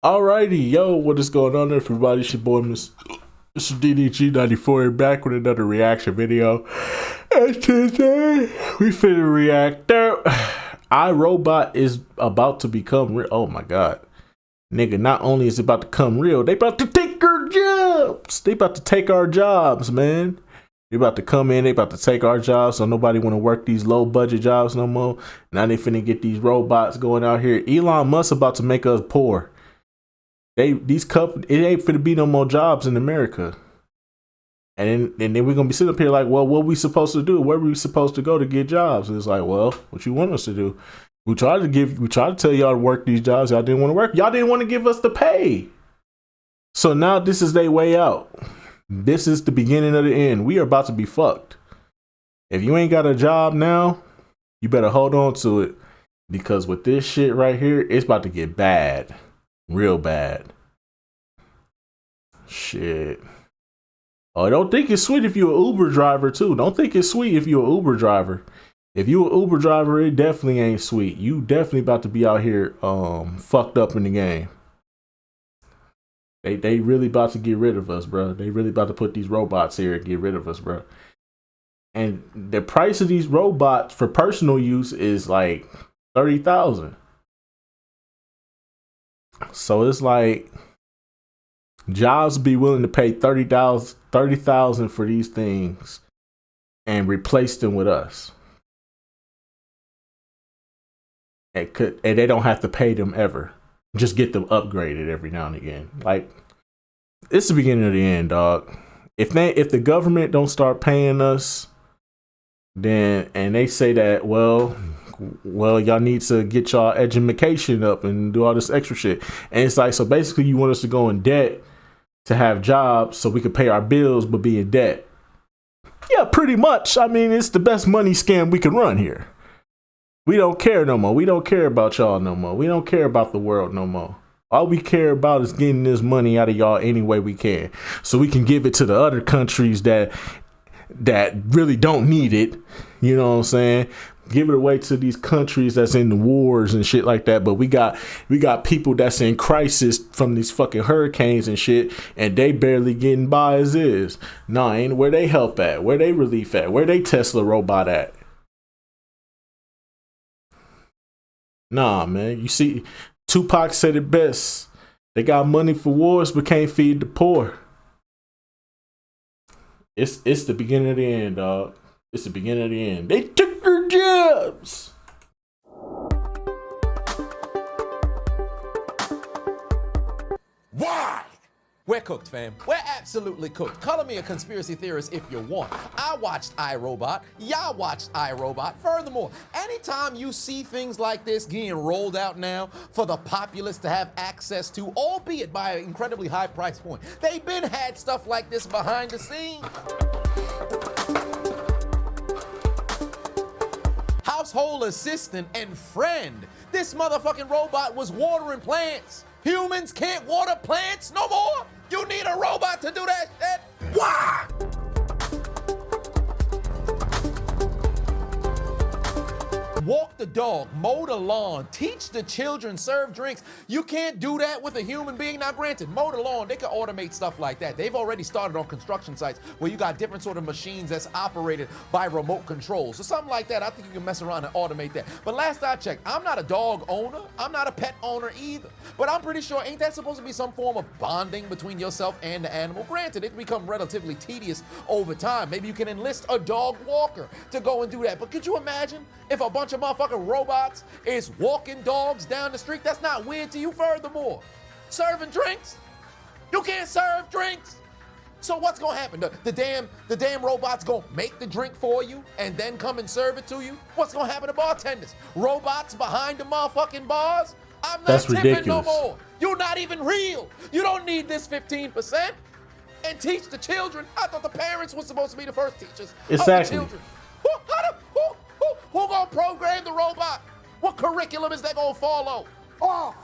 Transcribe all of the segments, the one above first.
Alrighty, yo, what is going on, everybody? It's your boy, Mr. DDG94, back with another reaction video. And today, we finna react. iRobot is about to become real. Oh my god. Nigga, not only is it about to come real, they about to take our jobs. They about to take our jobs, man. They about to come in, they about to take our jobs, so nobody want to work these low budget jobs no more. Now they finna get these robots going out here. Elon Musk about to make us poor. These companies, it ain't finna be no more jobs in America. And then we're gonna be sitting up here like, well, what we supposed to do? Where we supposed to go to get jobs? And it's like, well, what you want us to do? We tried to tell y'all to work these jobs. Y'all didn't want to work. Y'all didn't want to give us the pay. So now this is their way out. This is the beginning of the end. We are about to be fucked. If you ain't got a job now, you better hold on to it. Because with this shit right here, it's about to get bad. Real bad. Shit. Oh, don't think it's sweet if you're an Uber driver too. Don't think it's sweet if you're an Uber driver. If you an Uber driver, it definitely ain't sweet. You definitely about to be out here fucked up in the game. They really about to get rid of us, bro. They really about to put these robots here and get rid of us, bro. And the price of these robots for personal use is like $30,000. So it's like jobs be willing to pay $30,000 for these things and replace them with us. And they don't have to pay them ever. Just get them upgraded every now and again. Like, it's the beginning of the end, dog. If the government don't start paying us, then and they say that, well, y'all need to get y'all education up and do all this extra shit. And it's like, so basically you want us to go in debt to have jobs so we can pay our bills but be in debt. Yeah, pretty much. I mean, it's the best money scam we can run here. We don't care no more. We don't care about y'all no more. We don't care about the world no more. All we care about is getting this money out of y'all any way we can, so we can give it to the other countries that really don't need it. You know what I'm saying? Give it away to these countries that's in the wars and shit like that. But we got people that's in crisis from these fucking hurricanes and shit, and they barely getting by as is. Nah, ain't where they help at, where they relief at, where they Tesla robot at. Nah, man. You see, Tupac said it best. They got money for wars but can't feed the poor. It's the beginning of the end, dog. It's the beginning of the end. They took their jobs. Why? We're cooked, fam. We're absolutely cooked. Color me a conspiracy theorist if you want. I watched iRobot. Y'all watched iRobot. Furthermore, anytime you see things like this getting rolled out now for the populace to have access to, albeit by an incredibly high price point, they've been had stuff like this behind the scenes. Household assistant and friend. This motherfucking robot was watering plants. Humans can't water plants no more? You need a robot to do that shit? Why? Walk the dog, mow the lawn, teach the children, serve drinks. You can't do that with a human being. Now granted, mow the lawn, they can automate stuff like that. They've already started on construction sites where you got different sort of machines that's operated by remote control. So something like that, I think you can mess around and automate that. But last I checked, I'm not a dog owner. I'm not a pet owner either. But I'm pretty sure, ain't that supposed to be some form of bonding between yourself and the animal? Granted, it become relatively tedious over time. Maybe you can enlist a dog walker to go and do that. But could you imagine if a bunch of motherfucking robots is walking dogs down the street? That's not weird to you. Furthermore, serving drinks? You can't serve drinks. So what's gonna happen? The damn robot's gonna make the drink for you and then come and serve it to you? What's gonna happen to bartenders? Robots behind the motherfucking bars? I'm not That's tipping ridiculous. no more. You're not even real. You don't need this 15%. And teach the children. I thought the parents were supposed to be the first teachers Exactly. of the children. Who gonna program the robot? What curriculum is that gonna follow? Off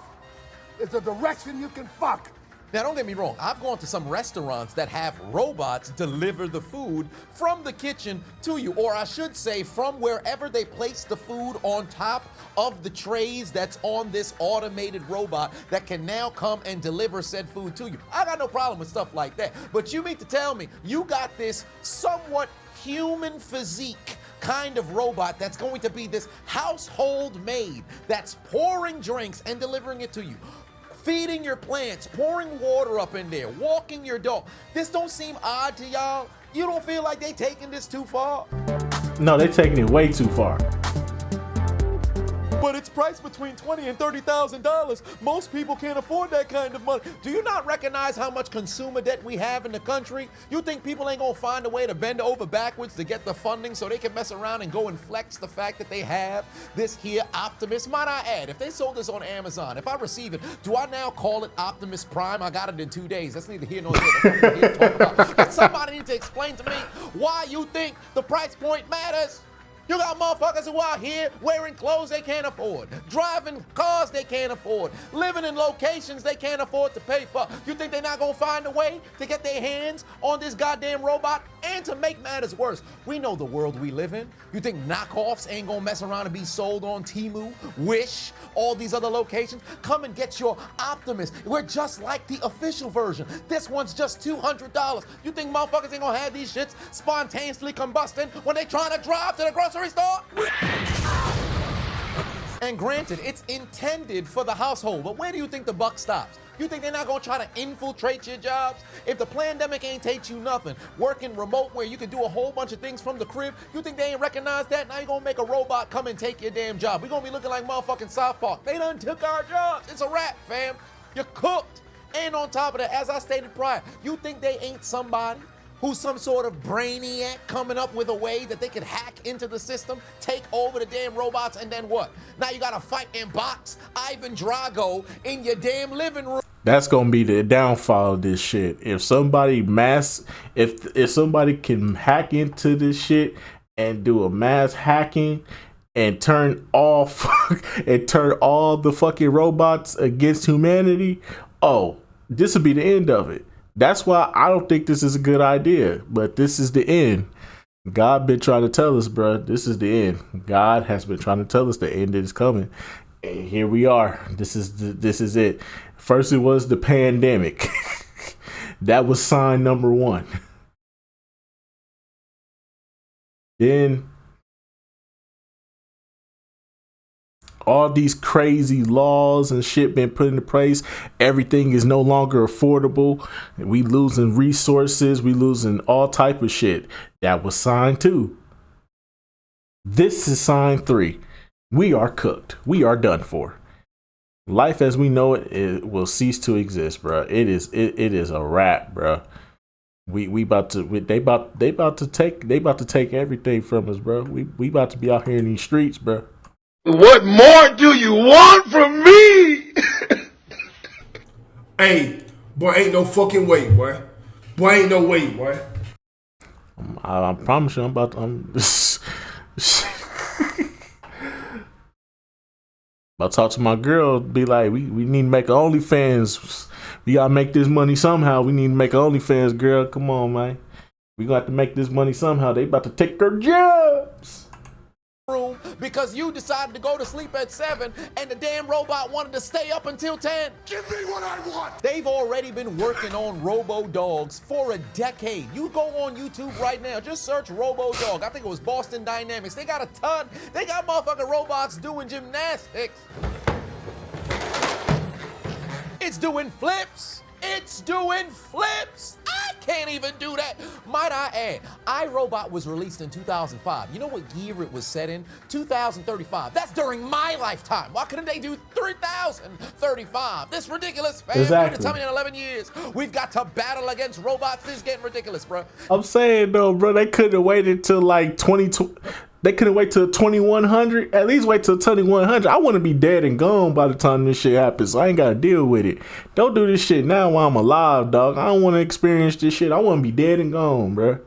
is a direction you can fuck. Now, don't get me wrong. I've gone to some restaurants that have robots deliver the food from the kitchen to you, or I should say from wherever they place the food on top of the trays that's on this automated robot that can now come and deliver said food to you. I got no problem with stuff like that. But you mean to tell me you got this somewhat human physique kind of robot that's going to be this household maid that's pouring drinks and delivering it to you, feeding your plants, pouring water up in there, walking your dog. This don't seem odd to y'all? You don't feel like they taking this too far? No, they taking it way too far. But it's priced between $20,000 and $30,000. Most people can't afford that kind of money. Do you not recognize how much consumer debt we have in the country? You think people ain't gonna find a way to bend over backwards to get the funding so they can mess around and go and flex the fact that they have this here Optimus? Might I add, if they sold this on Amazon, if I receive it, do I now call it Optimus Prime? I got it in 2 days. That's neither here nor there. That's what we're here to talk about. But somebody needs to explain to me why you think the price point matters. You got motherfuckers who are here wearing clothes they can't afford, driving cars they can't afford, living in locations they can't afford to pay for. You think they're not gonna find a way to get their hands on this goddamn robot? And to make matters worse, we know the world we live in. You think knockoffs ain't gonna mess around and be sold on Temu, Wish, all these other locations? Come and get your Optimus. We're just like the official version. This one's just $200. You think motherfuckers ain't gonna have these shits spontaneously combusting when they trying to drive to the grocery store? And granted, it's intended for the household, but where do you think the buck stops? You think they're not gonna try to infiltrate your jobs? If the pandemic ain't teach you nothing, working remote where you can do a whole bunch of things from the crib, you think they ain't recognize that? Now you're gonna make a robot come and take your damn job. We're gonna be looking like motherfucking South Park. They done took our jobs. It's a wrap, fam. You're cooked. And on top of that, as I stated prior, you think they ain't somebody who's some sort of brainiac coming up with a way that they could hack into the system, take over the damn robots, and then what? Now you gotta fight and box Ivan Drago in your damn living room. That's gonna be the downfall of this shit. If somebody if somebody can hack into this shit and do a mass hacking and turn off and turn all the fucking robots against humanity, oh, this will be the end of it. That's why I don't think this is a good idea, but this is the end. God been trying to tell us, bro, this is the end. God has been trying to tell us the end is coming. And here we are. This is it. First it was the pandemic. That was sign number one. Then all these crazy laws and shit been put into place. Everything is no longer affordable. We losing resources. We losing all type of shit. That was sign 2. This is sign 3. We are cooked. We are done for. Life as we know it will cease to exist, bro. It is a wrap, bro. They about to take everything from us, bro. We about to be out here in these streets, bro. What more do you want from me? Hey, boy, ain't no fucking way, boy. Boy, ain't no way, boy. I promise you, I'm about to talk to my girl, be like, we need to make OnlyFans. We gotta make this money somehow. We need to make OnlyFans, girl. Come on, man. We gonna have to make this money somehow. They about to take their jobs. Room because you decided to go to sleep at 7 and the damn robot wanted to stay up until 10. Give me what I want. They've already been working on robo dogs for a decade. You go on YouTube right now, just search robo dog. I think it was Boston Dynamics. They got a ton. They got motherfucking robots doing gymnastics. It's doing flips. It's doing flips. I can't even do that. Might I add, iRobot was released in 2005. You know what year it was set in? 2035. That's during my lifetime. Why couldn't they do 3035? This ridiculous, fam. Exactly. Tell me in 11 years, we've got to battle against robots. This is getting ridiculous, bro. I'm saying though, bro, they could have waited till like 2020. They couldn't wait till 2100. At least wait till 2100. I want to be dead and gone by the time this shit happens. So I ain't got to deal with it. Don't do this shit now while I'm alive, dog. I don't want to experience this shit. I want to be dead and gone, bro.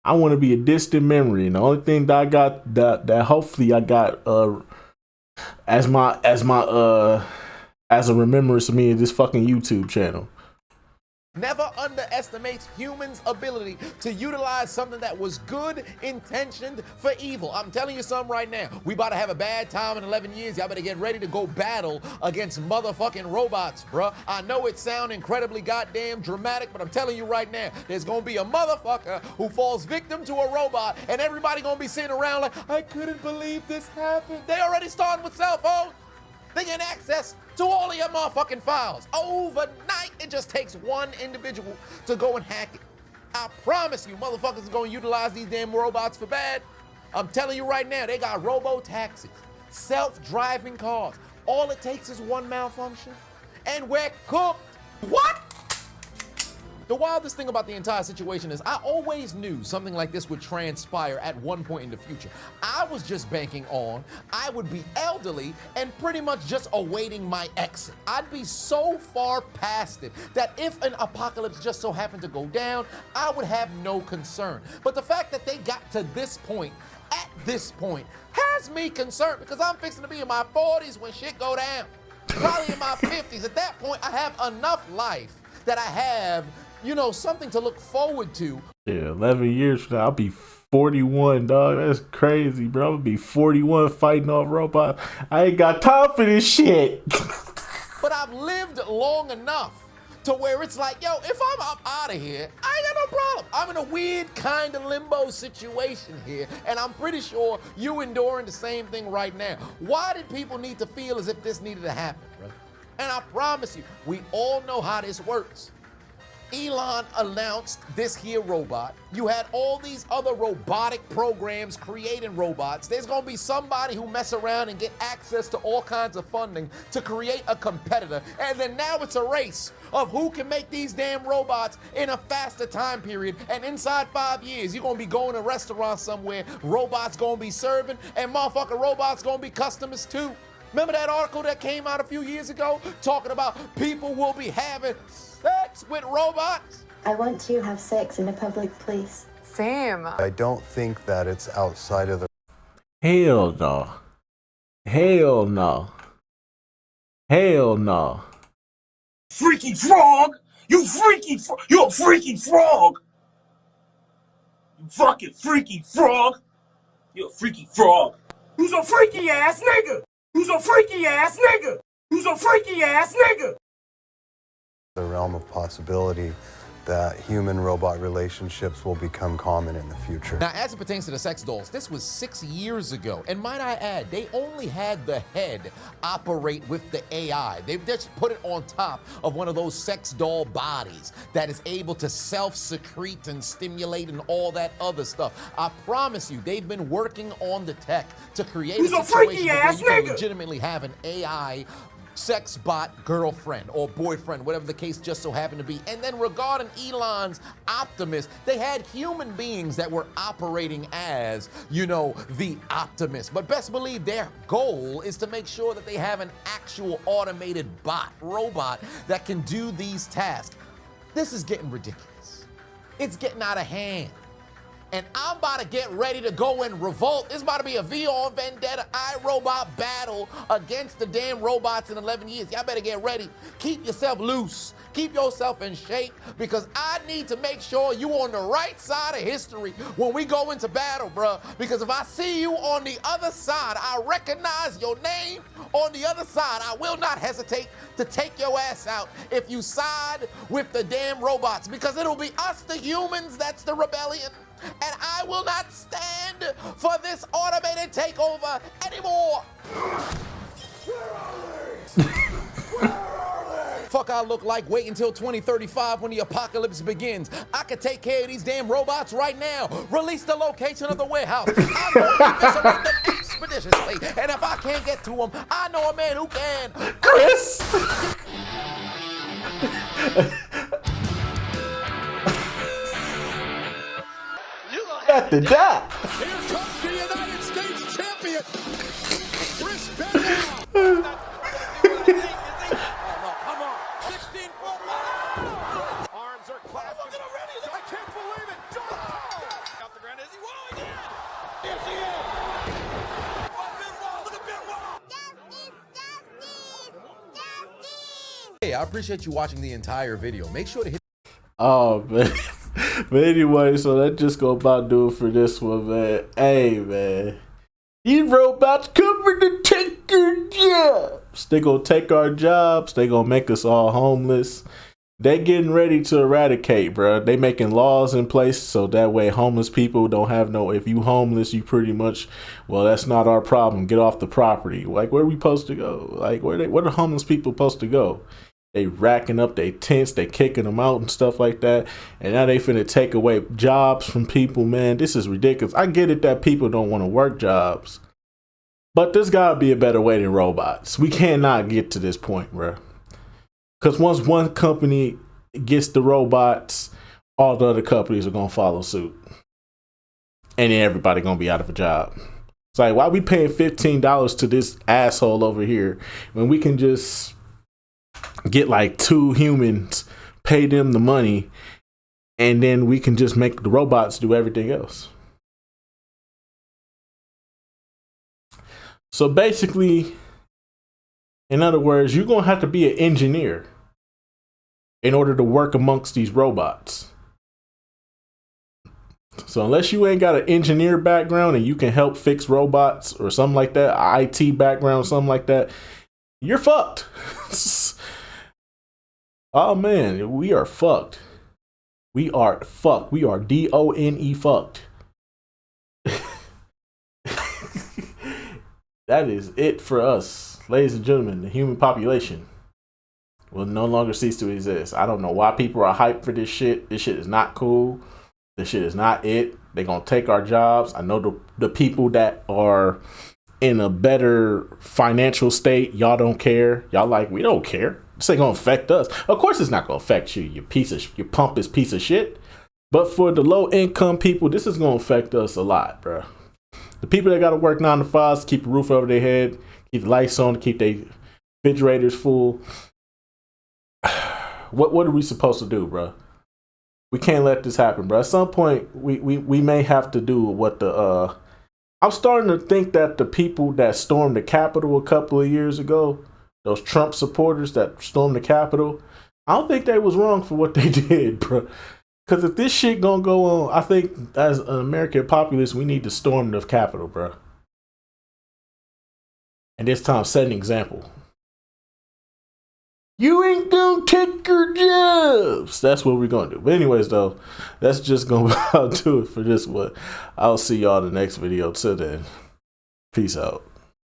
I want to be a distant memory. And the only thing that I got that hopefully I got as a remembrance of me is this fucking YouTube channel. Never underestimates humans' ability to utilize something that was good intentioned for evil. I'm telling you something right now. We about to have a bad time in 11 years. Y'all better get ready to go battle against motherfucking robots, bruh. I know it sounds incredibly goddamn dramatic, but I'm telling you right now, there's gonna be a motherfucker who falls victim to a robot, and everybody gonna be sitting around like, I couldn't believe this happened. They already starting with cell phones. They get access to all of your motherfucking files. Overnight, it just takes one individual to go and hack it. I promise you, motherfuckers are gonna utilize these damn robots for bad. I'm telling you right now, they got robo-taxis, self-driving cars. All it takes is one malfunction, and we're cooked. What? The wildest thing about the entire situation is I always knew something like this would transpire at one point in the future. I was just banking on I would be elderly and pretty much just awaiting my exit. I'd be so far past it that if an apocalypse just so happened to go down, I would have no concern. But the fact that they got to this point, at this point, has me concerned because I'm fixing to be in my 40s when shit go down. Probably in my 50s. At that point, I have enough life that I have, you know, something to look forward to. Yeah, 11 years from now, I'll be 41, dog. That's crazy, bro. I'm gonna be 41 fighting off robots. I ain't got time for this shit. But I've lived long enough to where it's like, yo, if I'm up out of here, I ain't got no problem. I'm in a weird kind of limbo situation here, and I'm pretty sure you enduring the same thing right now. Why did people need to feel as if this needed to happen, bro? And I promise you, we all know how this works. Elon announced this here robot. You had all these other robotic programs creating robots. There's gonna be somebody who mess around and get access to all kinds of funding to create a competitor. And then now it's a race of who can make these damn robots in a faster time period. And inside 5 years, you're gonna be going to a restaurant somewhere, robots gonna be serving, and motherfucking robots gonna be customers too. Remember that article that came out a few years ago talking about people will be having sex with robots? I want to have sex in a public place. Same. I don't think that it's outside of the Hell no. Hell no. Hell no. Freaky frog! You freaky frog! You're a freaky frog! You fucking freaky frog! You're a freaky frog! Who's a freaky ass nigga? Who's a freaky ass nigga? Who's a freaky ass nigga? realm of possibility that human-robot relationships will become common in the future. Now, as it pertains to the sex dolls, this was 6 years ago. And might I add, they only had the head operate with the AI. They just put it on top of one of those sex doll bodies that is able to self-secrete and stimulate and all that other stuff. I promise you, they've been working on the tech to create a situation where you can legitimately have an AI sex bot girlfriend or boyfriend, whatever the case just so happened to be. And then regarding Elon's Optimus, they had human beings that were operating as, you know, the Optimus. But best believe their goal is to make sure that they have an actual automated bot, robot, that can do these tasks. This is getting ridiculous. It's getting out of hand. And I'm about to get ready to go and revolt. It's about to be a VR Vendetta iRobot battle against the damn robots in 11 years. Y'all better get ready. Keep yourself loose. Keep yourself in shape, because I need to make sure you on the right side of history when we go into battle, bruh. Because if I see you on the other side, I recognize your name on the other side. I will not hesitate to take your ass out if you side with the damn robots, because it'll be us, the humans, that's the rebellion. And I will not stand for this automated takeover anymore. Where are they? Fuck I look like wait until 2035 when the apocalypse begins. I could take care of these damn robots right now. Release the location of the warehouse. I'm going to eviscerate them expeditiously. And if I can't get to them, I know a man who can. Chris! Got the dot. Here comes the United States champion, Chris Benoit. Oh, no, come on. 16 foot. Arms are clasped. Look at him ready. I can't believe it. Off the ground. Is he? Whoa, he did. Yes, he is. Oh, Benoit. Look at Benoit. Hey, I appreciate you watching the entire video. Make sure to hit Oh man. But anyway, so that just go about do it for this one, man. Hey man. These robots coming to take your jobs. They gonna take our jobs. They gonna make us all homeless. They getting ready to eradicate, bro. They making laws in place so that way homeless people don't have no. If you homeless, you pretty much, well, that's not our problem. Get off the property. Like, where we supposed to go? Like, where the homeless people supposed to go? They racking up their tents, they kicking them out and stuff like that. And now they finna take away jobs from people, man. This is ridiculous. I get it that people don't want to work jobs, but there's gotta be a better way than robots. We cannot get to this point, bro. Because once one company gets the robots, all the other companies are going to follow suit. And then everybody going to be out of a job. It's like, why are we paying $15 to this asshole over here when we can just get like 2 humans, pay them the money, and then we can just make the robots do everything else? So basically, in other words, you're going to have to be an engineer in order to work amongst these robots. So unless you ain't got an engineer background and you can help fix robots or something like that, IT background, something like that, you're fucked. Oh man, we are fucked. We are fucked. We are DONE fucked. That is it for us, ladies and gentlemen. The human population will no longer cease to exist. I don't know why people are hyped for this shit. This shit is not cool. This shit is not it. They're gonna take our jobs. I know the people that are in a better financial state, y'all don't care. Y'all like, we don't care. This ain't gonna affect us. Of course it's not gonna affect you, you pompous piece of shit. But for the low income people, this is gonna affect us a lot, bro. The people that got to work 9 to 5s, keep a roof over their head, keep the lights on, keep their refrigerators full. What are we supposed to do, bro? We can't let this happen, bro. At some point, we may have to do what the I'm starting to think that the people that stormed the Capitol a couple of years ago, those Trump supporters that stormed the Capitol, I don't think they was wrong for what they did, bro. Because if this shit gonna go on, I think as an American populace, we need to storm the Capitol, bro. And this time, set an example. You ain't gonna take your jobs. That's what we're gonna do. But anyways, though, that's just gonna do it for this one. I'll see y'all in the next video. Till then, peace out.